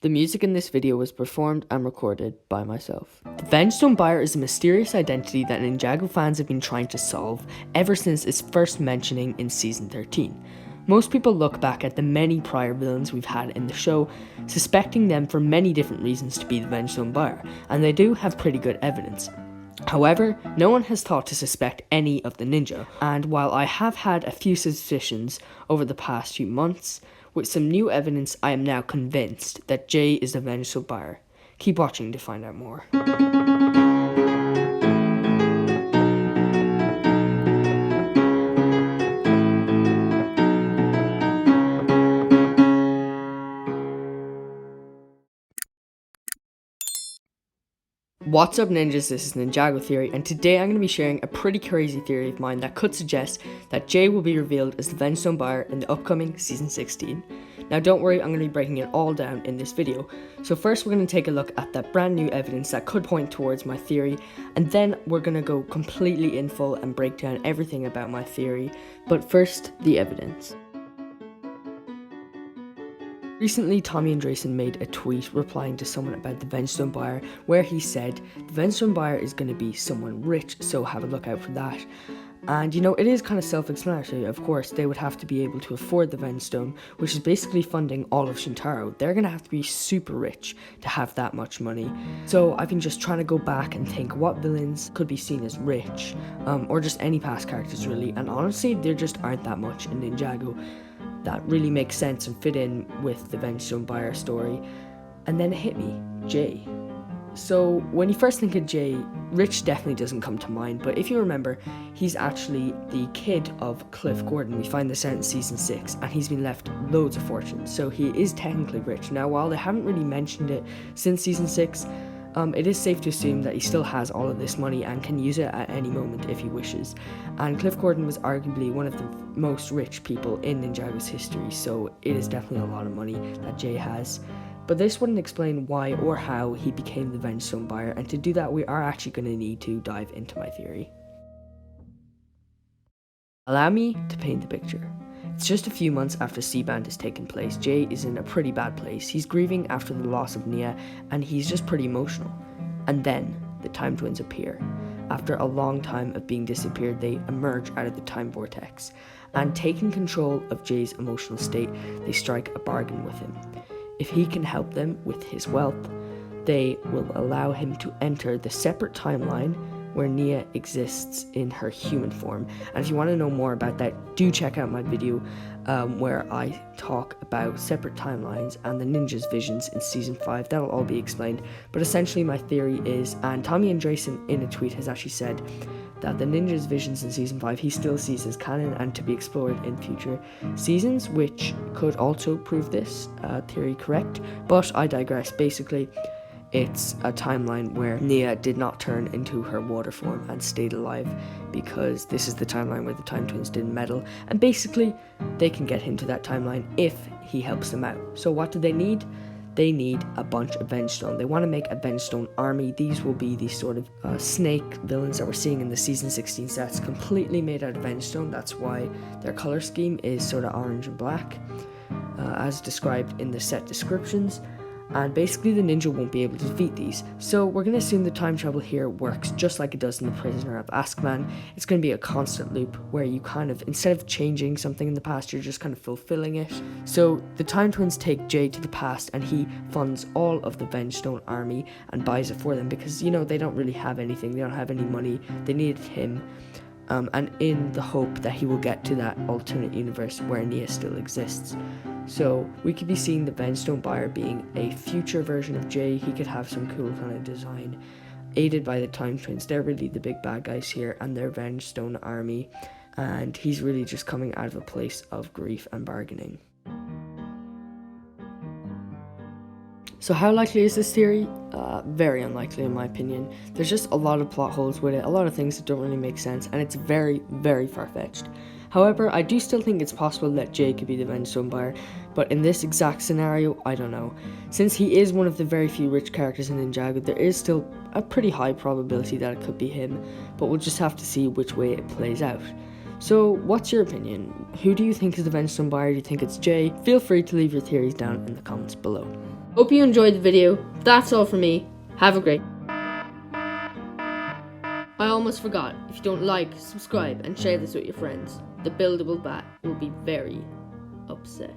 The music in this video was performed and recorded by myself. The Vengestone buyer is a mysterious identity that Ninjago fans have been trying to solve ever since its first mentioning in season 13. Most people look back at the many prior villains we've had in the show, suspecting them for many different reasons to be the Vengestone buyer, and they do have pretty good evidence. However, no one has thought to suspect any of the ninja, and while I have had a few suspicions over the past few months, with some new evidence I am now convinced that Jay is the Vengestone buyer. Keep watching to find out more. What's up ninjas, this is Ninjago Theory, and today I'm going to be sharing a pretty crazy theory of mine that could suggest that Jay will be revealed as the Vengestone buyer in the upcoming season 16. Now don't worry, I'm going to be breaking it all down in this video. So first we're going to take a look at that brand new evidence that could point towards my theory, and then we're going to go completely in full and break down everything about my theory. But first, the evidence. Recently, Tommy Andresen made a tweet replying to someone about the Vengestone buyer, where he said, the Vengestone buyer is going to be someone rich, so have a look out for that. And you know, it is kind of self-explanatory. Of course, they would have to be able to afford the Vengestone, which is basically funding all of Shintaro. They're going to have to be super rich to have that much money. So I've been just trying to go back and think what villains could be seen as rich, or just any past characters really, and honestly, there just aren't that much in Ninjago that really makes sense and fit in with the Vengestone buyer story. And then it hit me, Jay. So when you first think of Jay, rich definitely doesn't come to mind, but if you remember, he's actually the kid of Cliff Gordon. We find this out in season 6, and he's been left loads of fortune, so he is technically rich. Now while they haven't really mentioned it since season 6, it is safe to assume that he still has all of this money and can use it at any moment if he wishes. And Cliff Gordon was arguably one of the most rich people in Ninjago's history, so it is definitely a lot of money that Jay has. But this wouldn't explain why or how he became the Vengestone buyer, and to do that we are actually going to need to dive into my theory. Allow me to paint the picture. It's just a few months after C-Band has taken place. Jay is in a pretty bad place. He's grieving after the loss of Nia, and he's just pretty emotional. And then, the Time Twins appear. After a long time of being disappeared, they emerge out of the time vortex. And taking control of Jay's emotional state, they strike a bargain with him. If he can help them with his wealth, they will allow him to enter the separate timeline where Nia exists in her human form. And if you want to know more about that, do check out my video where I talk about separate timelines and the ninja's visions in season 5. That'll all be explained. But essentially my theory is, and Tommy Andresen in a tweet has actually said that the ninja's visions in season 5 he still sees as canon and to be explored in future seasons, which could also prove this theory correct. But I digress. Basically, it's a timeline where Nia did not turn into her water form and stayed alive, because this is the timeline where the Time Twins didn't meddle, and basically they can get him to that timeline if he helps them out. So what do they need? They need a bunch of Vengestone. They want to make a Vengestone army. These will be these sort of snake villains that we're seeing in the season 16 sets, completely made out of Vengestone. That's why their color scheme is sort of orange and black, as described in the set descriptions. And basically the ninja won't be able to defeat these. So we're going to assume the time travel here works just like it does in The Prisoner of Azkaban. It's going to be a constant loop where you kind of, instead of changing something in the past, you're just kind of fulfilling it. So the Time Twins take Jay to the past, and he funds all of the Vengestone army and buys it for them because, you know, they don't really have anything. They don't have any money. They needed him. And in the hope that he will get to that alternate universe where Nia still exists. So we could be seeing the Vengestone buyer being a future version of Jay. He could have some cool kind of design, aided by the Time Twins. They're really the big bad guys here, and their Vengestone army, and he's really just coming out of a place of grief and bargaining. So how likely is this theory? Very unlikely in my opinion. There's just a lot of plot holes with it, a lot of things that don't really make sense, and it's very, very far-fetched. However, I do still think it's possible that Jay could be the Vengestone buyer, but in this exact scenario, I don't know. Since he is one of the very few rich characters in Ninjago, there is still a pretty high probability that it could be him, but we'll just have to see which way it plays out. So, what's your opinion? Who do you think is the Vengestone buyer? Do you think it's Jay? Feel free to leave your theories down in the comments below. Hope you enjoyed the video. That's all from me. Have a great. I almost forgot, if you don't like, subscribe and share this with your friends. The buildable bat will be very upset.